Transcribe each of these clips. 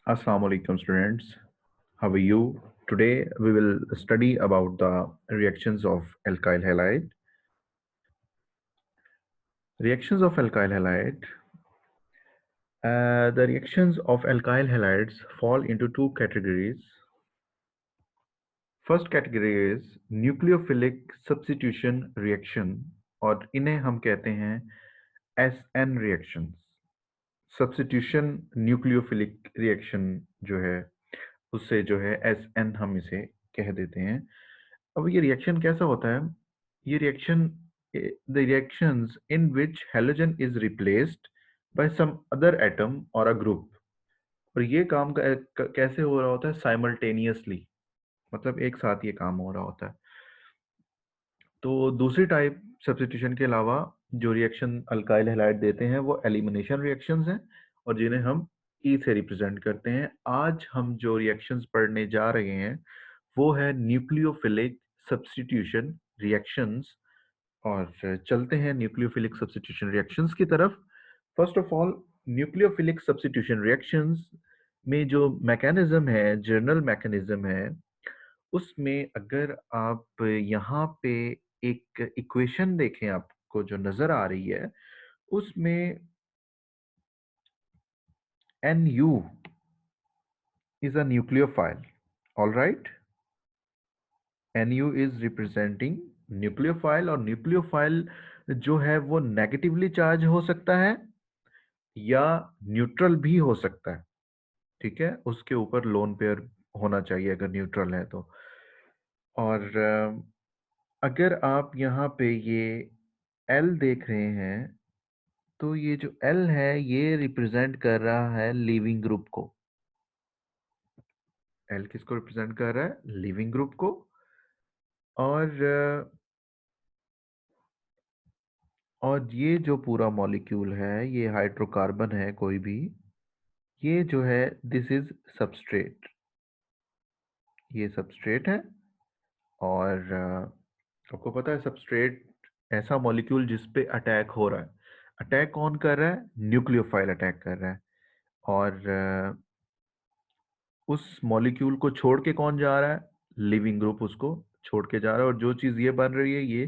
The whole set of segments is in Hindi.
Assalamu alaikum students. How are you? Today we will study about the reactions of alkyl halide. Reactions of alkyl halide. The reactions of alkyl halides fall into two categories. First category is nucleophilic substitution reaction और इन्हें हम कहते हैं SN reactions. Substitution nucleophilic reaction जो है उससे जो है SN हम इसे कह देते हैं. अब ये रिएक्शन कैसा होता है? ये reaction the reactions in which halogen is replaced by some other atom और अ ग्रुप. और ये काम कैसे हो रहा होता है? साइमल्टेनियसली, मतलब एक साथ ये काम हो रहा होता है. तो दूसरी टाइप सब्स्टिट्यूशन के अलावा जो रिएक्शन अल्काइल हैलाइड देते हैं वो एलिमिनेशन रिएक्शंस हैं और जिन्हें हम ई से रिप्रेजेंट करते हैं. आज हम जो रिएक्शंस पढ़ने जा रहे हैं वो है न्यूक्लियोफिलिक सब्स्टिट्यूशन रिएक्शंस. और चलते हैं न्यूक्लियोफिलिक सब्स्टिट्यूशन रिएक्शंस की तरफ. First of all, nucleophilic substitution reactions में जो मैकेनिज्म है, जनरल मैकेनिज्म है, उसमें अगर आप यहाँ पे एक इक्वेशन देखें आपको जो नजर आ रही है उसमें Nu is a nucleophile. All right. Nu is representing nucleophile और न्यूक्लियोफाइल जो है वो नेगेटिवली चार्ज हो सकता है या न्यूट्रल भी हो सकता है. ठीक है, उसके ऊपर लोन पेयर होना चाहिए अगर न्यूट्रल है तो. और अगर आप यहाँ पे ये L देख रहे हैं तो ये जो L है ये रिप्रेजेंट कर रहा है लीविंग ग्रुप को. L किसको रिप्रेजेंट कर रहा है? लीविंग ग्रुप को. और ये जो पूरा मॉलिक्यूल है ये हाइड्रोकार्बन है कोई भी, ये जो है दिस इज सबस्ट्रेट. ये सबस्ट्रेट है. और आपको पता है सबस्ट्रेट ऐसा मॉलिक्यूल जिस पे अटैक हो रहा है. अटैक कौन कर रहा है? न्यूक्लियोफाइल अटैक कर रहा है. और उस मॉलिक्यूल को छोड़ के कौन जा रहा है? लिविंग ग्रुप उसको छोड़ के जा रहा है. और जो चीज ये बन रही है ये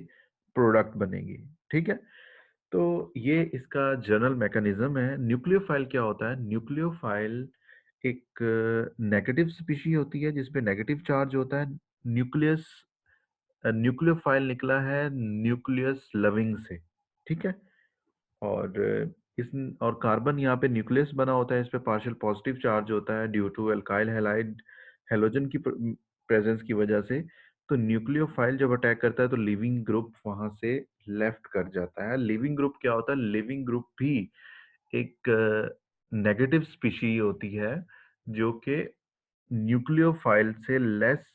प्रोडक्ट बनेगी. ठीक है, तो ये इसका जनरल मैकेनिज्म है. न्यूक्लियोफाइल क्या होता है? न्यूक्लियोफाइल एक नेगेटिव स्पीशी होती है जिसपे नेगेटिव चार्ज होता है. न्यूक्लियस न्यूक्लियोफाइल निकला है न्यूक्लियस लविंग से. ठीक है. और इस और कार्बन यहाँ पे न्यूक्लियस बना होता है, इस पे पार्शियल पॉजिटिव चार्ज होता है due to alkyl halide halogen की प्रेजेंस की वजह से. तो न्यूक्लियोफाइल जब अटैक करता है तो लिविंग ग्रुप वहां से लेफ्ट कर जाता है. लिविंग ग्रुप क्या होता है? लिविंग ग्रुप भी एक नेगेटिव स्पीशी होती है जो कि न्यूक्लियोफाइल से लेस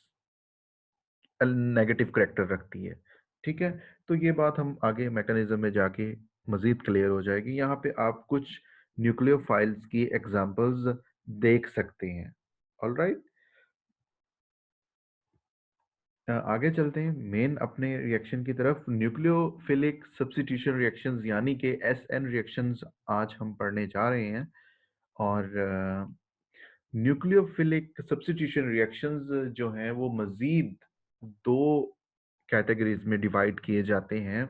नेगेटिव करेक्टर रखती है. ठीक है, तो ये बात हम आगे मैकेनिज्म में जाके मजीद क्लियर हो जाएगी. यहाँ पे आप कुछ न्यूक्लियोफाइल्स की एग्जांपल्स देख सकते हैं. ऑल राइट, आगे चलते हैं मेन अपने रिएक्शन की तरफ. न्यूक्लियोफिलिक सब्स्टिट्यूशन रिएक्शंस यानी कि SN रिएक्शंस आज हम पढ़ने जा रहे हैं. और न्यूक्लियोफिलिक सब्स्टिट्यूशन रिएक्शंस जो हैं वो मजीद दो कैटेगरीज में डिवाइड किए जाते हैं.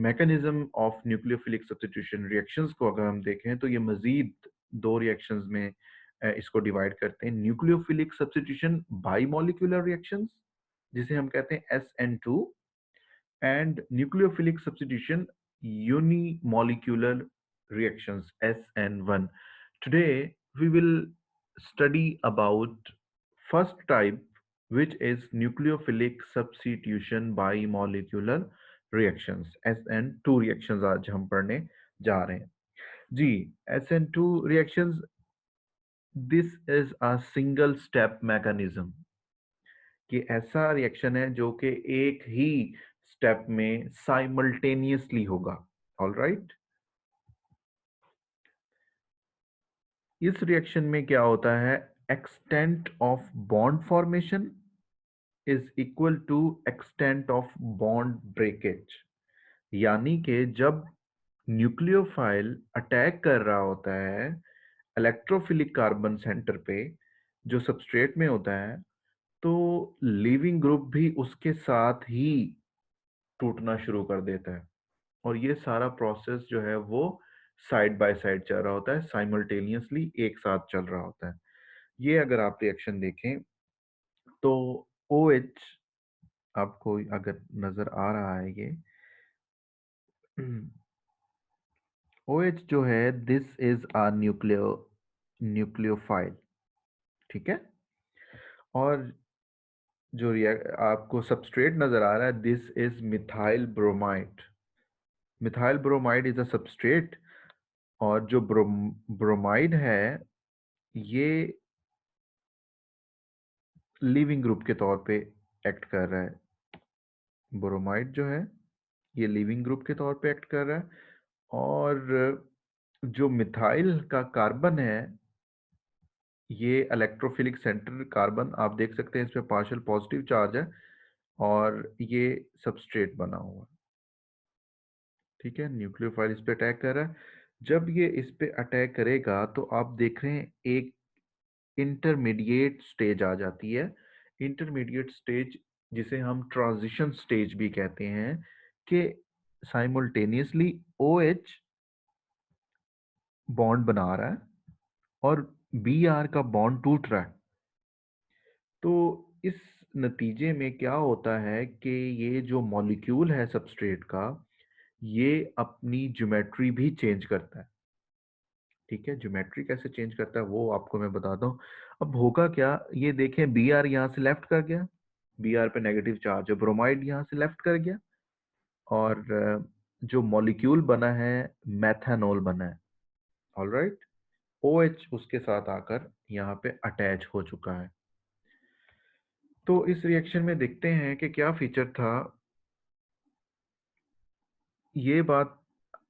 Mechanism of nucleophilic substitution reactions को अगर हम देखें तो ये मजीद दो रिएक्शंस में इसको डिवाइड करते हैं. Nucleophilic substitution by molecular reactions जिसे हम कहते हैं SN2 and nucleophilic substitution unimolecular reactions SN1. Today we will study about first type which is nucleophilic substitution by molecular reactions. SN2 reactions आज हम पढ़ने जा रहे हैं जी. SN2 reactions, this is a single step mechanism. कि ऐसा रिएक्शन है जो कि एक ही स्टेप में साइमल्टेनियसली होगा. ऑल राइट, इस रिएक्शन में क्या होता है? Extent of bond formation is equal to extent of bond breakage. यानी कि जब न्यूक्लियोफाइल अटैक कर रहा होता है इलेक्ट्रोफिलिक कार्बन सेंटर पे जो सबस्ट्रेट में होता है, तो लीविंग ग्रुप भी उसके साथ ही टूटना शुरू कर देता है, और ये सारा प्रोसेस जो है वो साइड बाय साइड चल रहा होता है, साइमल्टेनियसली एक साथ चल रहा होता है। ये अगर आप रिएक्शन देखें तो OH आपको अगर नजर आ रहा है ये OH जो है, दिस इज अ न्यूक्लियोफाइल, ठीक है। और जो आपको सबस्ट्रेट नजर आ रहा है, this is methyl bromide. Methyl bromide is a substrate, और जो ब्रोमाइड है ये लीविंग ग्रुप के तौर पे एक्ट कर रहा है। ब्रोमाइड जो है ये लीविंग ग्रुप के तौर पे एक्ट कर रहा है, और जो मिथाइल का कार्बन है ये इलेक्ट्रोफिलिक सेंटर कार्बन, आप देख सकते हैं इसमें पार्शियल पॉजिटिव चार्ज है, और ये सबस्ट्रेट बना हुआ है, ठीक है। न्यूक्लियोफाइल इस पे अटैक कर रहा है। जब ये इस पे अटैक करेगा तो आप देख रहे हैं एक इंटरमीडिएट स्टेज आ जाती है। इंटरमीडिएट स्टेज जिसे हम ट्रांजिशन स्टेज भी कहते हैं, कि साइमल्टेनियसली OH बॉन्ड बना रहा है और Br का बॉन्ड टूट रहा है। तो इस नतीजे में क्या होता है कि ये जो मॉलिक्यूल है सबस्ट्रेट का, ये अपनी ज्योमेट्री भी चेंज करता है, ठीक है। ज्योमेट्री कैसे चेंज करता है वो आपको मैं बताता हूँ। अब होगा क्या, ये देखें Br यहाँ से लेफ्ट कर गया, Br पे नेगेटिव चार्ज है, ब्रोमाइड यहाँ से लेफ्ट कर गया, और जो मॉलिक्यूल बना है मैथानॉल बना है, ऑलराइट। OH उसके साथ आकर यहाँ पे अटैच हो चुका है। तो इस रिएक्शन में देखते हैं कि क्या फीचर था। ये बात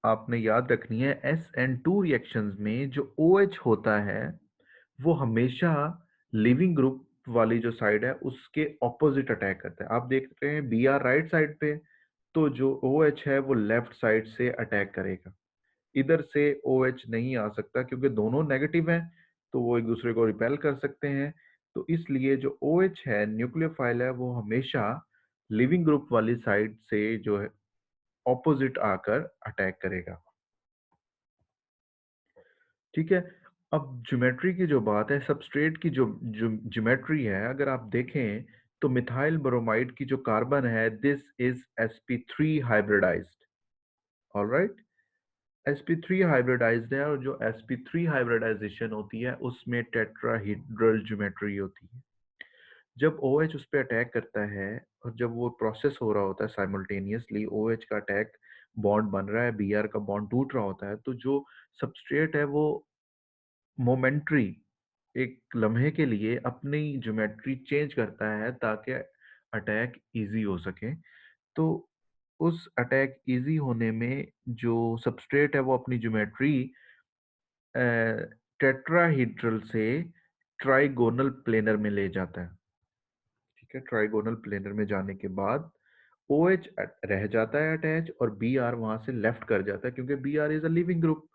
आपने याद रखनी है, SN2 रिएक्शंस में जो OH होता है वो हमेशा लिविंग ग्रुप वाली जो साइड है उसके ऑपोजिट अटैक करता है। आप देख रहे हैं Br राइट साइड पे, तो जो OH है वो लेफ्ट साइड से अटैक करेगा। इधर से OH नहीं आ सकता क्योंकि दोनों नेगेटिव हैं, तो वो एक दूसरे को रिपेल कर सकते हैं। तो इसलिए जो OH है, न्यूक्लियोफाइल है, वो हमेशा लिविंग ग्रुप वाली साइड से जो है ऑपोजिट आकर अटैक करेगा, ठीक है। अब ज्योमेट्री की जो बात है, सबस्ट्रेट की जो ज्योमेट्री है, अगर आप देखें तो मिथाइल ब्रोमाइड की जो कार्बन है, this is sp3 hybridized, all right. sp3 hybridized है, और जो sp3 हाइब्रिडाइजेशन होती है उसमें टेट्राहीड्रल ज्योमेट्री होती है। जब OH उस पर अटैक करता है, और जब वो प्रोसेस हो रहा होता है साइमल्टेनियसली, OH का अटैक, बॉन्ड बन रहा है, Br का बॉन्ड टूट रहा होता है, तो जो सबस्ट्रेट है वो मोमेंट्री, एक लम्हे के लिए अपनी ज्योमेट्री चेंज करता है ताकि अटैक इजी हो सके। तो उस अटैक इजी होने में जो सबस्ट्रेट है वो अपनी ज्योमेट्री टेट्राहीड्रल से ट्राइगोनल प्लेनर में ले जाता है, ठीक है। ट्राइगोनल प्लेनर में जाने के बाद OH रह जाता है अटैच, और Br वहां से लेफ्ट कर जाता है क्योंकि Br is a leaving group.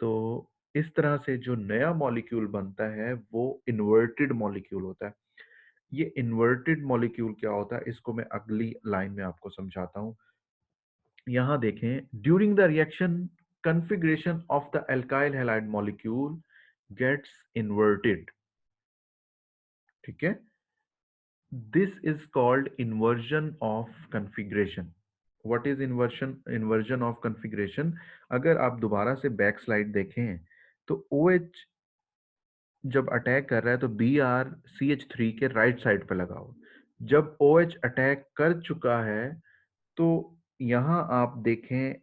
तो इस तरह से जो नया मॉलिक्यूल बनता है वो इन्वर्टेड मॉलिक्यूल होता है। ये इन्वर्टेड मॉलिक्यूल क्या होता है इसको मैं अगली लाइन में आपको समझाता हूँ। यहाँ देखें, during the reaction configuration of the alkyl halide molecule gets inverted, ठीक है। this is called inversion of configuration. what is inversion of configuration? अगर आप दोबारा से बैक स्लाइड देखें तो OH जब अटैक कर रहा है तो BrCH3 के राइट साइड पे लगा हुआ। जब OH अटैक कर चुका है तो यहाँ आप देखें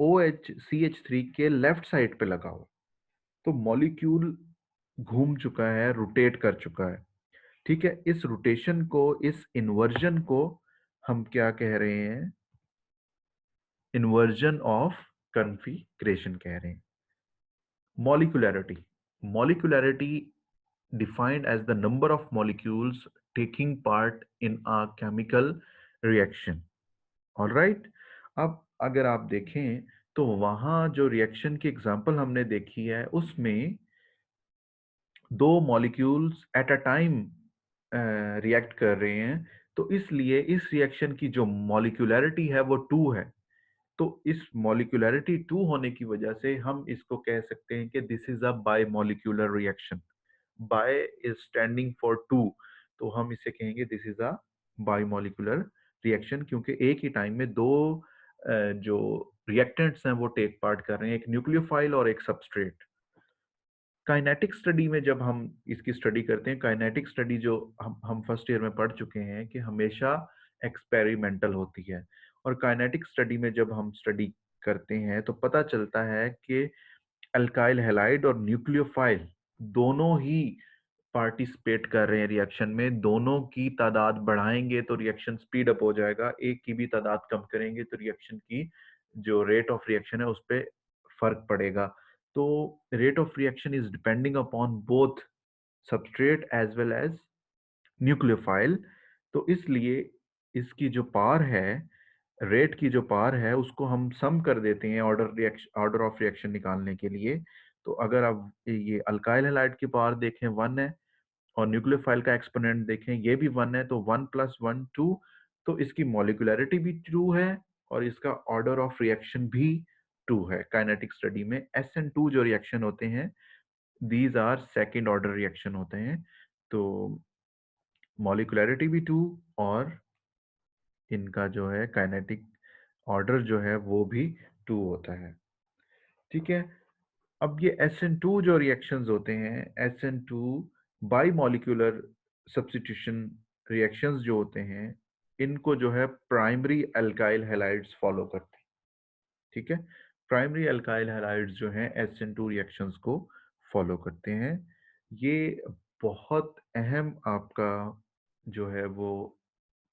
OH CH3 के लेफ्ट साइड पे लगा हुआ। तो मॉलिक्यूल घूम चुका है, रोटेट कर चुका है, ठीक है। इस रोटेशन को, इस इन्वर्जन को हम क्या कह रहे हैं? इन्वर्जन ऑफ कन्फिग्रेशन कह रहे हैं। मॉलिक्यूलैरिटी, मॉलिक्यूलैरिटी defined as the number of molecules taking part in a chemical reaction, all right। अब अगर आप देखें तो वहां जो रिएक्शन की एग्जांपल हमने देखी है उसमें दो molecules at a time react कर रहे हैं, तो इसलिए इस रिएक्शन की जो मॉलिक्यूलैरिटी है वो टू है। तो इस मॉलिक्यूलैरिटी टू होने की वजह से हम इसको कह सकते हैं कि this is a bimolecular reaction. Bi is standing for two, तो हम इसे कहेंगे this is a bimolecular reaction, क्योंकि एक ही टाइम में दो जो रिएक्टेंट्स हैं वो टेक पार्ट कर रहे हैं, एक न्यूक्लियोफाइल और एक सबस्ट्रेट। काइनेटिक स्टडी में जब हम इसकी स्टडी करते हैं, काइनेटिक स्टडी जो हम फर्स्ट ईयर में पढ़ चुके हैं कि हमेशा एक्सपेरिमेंटल होती है। और काइनेटिक स्टडी में जब हम स्टडी करते हैं तो पता चलता है कि अल्काइल हैलाइड और न्यूक्लियोफाइल दोनों ही पार्टिसिपेट कर रहे हैं रिएक्शन में। दोनों की तादाद बढ़ाएंगे तो रिएक्शन स्पीड अप हो जाएगा, एक की भी तादाद कम करेंगे तो रिएक्शन की जो रेट ऑफ रिएक्शन है उस पर फर्क पड़ेगा। तो rate of reaction is depending upon both substrate as well as nucleophile. तो इसलिए इसकी जो पार है, रेट की जो पार है, उसको हम सम कर देते हैं ऑर्डर ऑफ रिएक्शन निकालने के लिए। तो अगर आप ये अल्काइल हैलाइड की पार देखें 1 है, और न्यूक्लियोफाइल का एक्सपोनेंट देखें ये भी 1 है, तो 1 + 1 2। तो इसकी मॉलिक्यूलैरिटी भी 2 है और इसका ऑर्डर ऑफ रिएक्शन भी 2 है। काइनेटिक स्टडी में SN2 जो रिएक्शन होते हैं, these are second order reaction होते हैं। तो मॉलिक्यूलैरिटी भी 2 और इनका जो है काइनेटिक ऑर्डर जो है वो भी 2 होता है। ठीक है। अब ये SN2 जो रिएक्शंस होते हैं, SN2 by molecular substitution reactions जो होते हैं, इनको जो है प्राइमरी अल्काइल हैलाइड्स फॉलो करते हैं। ठीक है। प्राइमरी अल्काइल हैलाइड्स जो हैं SN2 रिएक्शंस को फॉलो करते हैं। ये बहुत अहम आपका जो है वो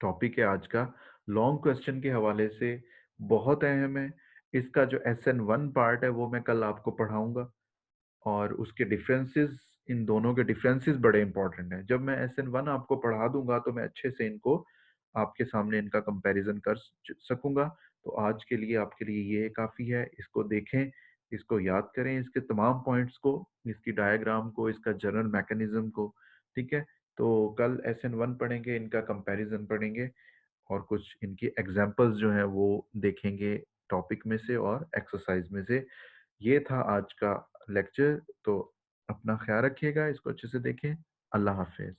टॉपिक है आज का। लॉन्ग क्वेश्चन के हवाले से बहुत अहम है। इसका जो SN1 पार्ट है वो मैं कल आपको पढ़ाऊंगा, और उसके डिफरेंसेस, इन दोनों के डिफरेंसेस बड़े इंपॉर्टेंट हैं। जब मैं SN1 आपको पढ़ा दूंगा तो मैं अच्छे से इनको आपके सामने इनका कंपैरिजन कर सकूंगा। तो आज के लिए आपके लिए ये काफ़ी है। इसको देखें, इसको याद करें, इसके तमाम पॉइंट्स को, इसकी डायग्राम को, इसका जनरल मैकेनिज्म को। ठीक है। तो कल SN1 पढ़ेंगे, इनका कंपैरिजन पढ़ेंगे, और कुछ इनकी एग्जांपल्स जो हैं वो देखेंगे टॉपिक में से और एक्सरसाइज में से। ये था आज का लेक्चर। तो अपना ख्याल रखिएगा, इसको अच्छे से देखें। अल्लाह हाफिज।